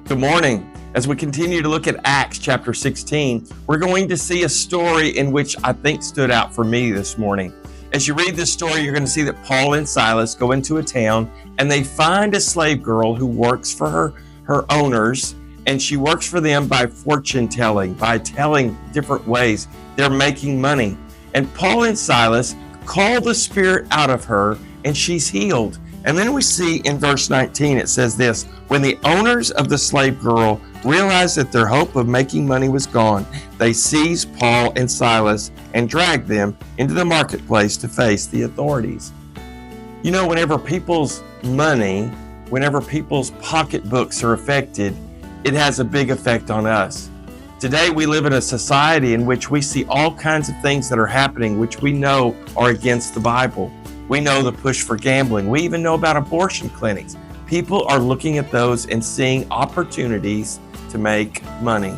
Good morning. As we continue to look at Acts chapter 16, we're going to see a story in which I think stood out for me this morning. As you read this story, you're going to see that Paul and Silas go into a town and they find a slave girl who works for her owners, and she works for them by fortune telling, by telling different ways they're making money. And Paul and Silas call the spirit out of her and she's healed. And then we see in verse 19, it says this: when the owners of the slave girl realized that their hope of making money was gone, they seized Paul and Silas and dragged them into the marketplace to face the authorities. You know, whenever people's money, whenever people's pocketbooks are affected, it has a big effect on us. Today, we live in a society in which we see all kinds of things that are happening which we know are against the Bible. We know the push for gambling. We even know about abortion clinics. People are looking at those and seeing opportunities to make money.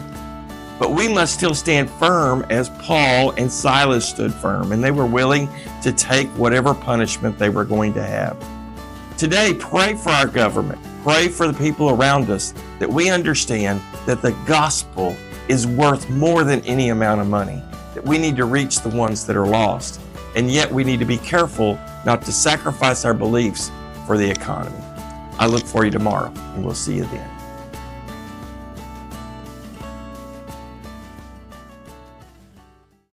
But we must still stand firm as Paul and Silas stood firm, and they were willing to take whatever punishment they were going to have. Today, pray for our government. Pray for the people around us, that we understand that the gospel is worth more than any amount of money, that we need to reach the ones that are lost. And yet we need to be careful not to sacrifice our beliefs for the economy. I look for you tomorrow, and we'll see you then.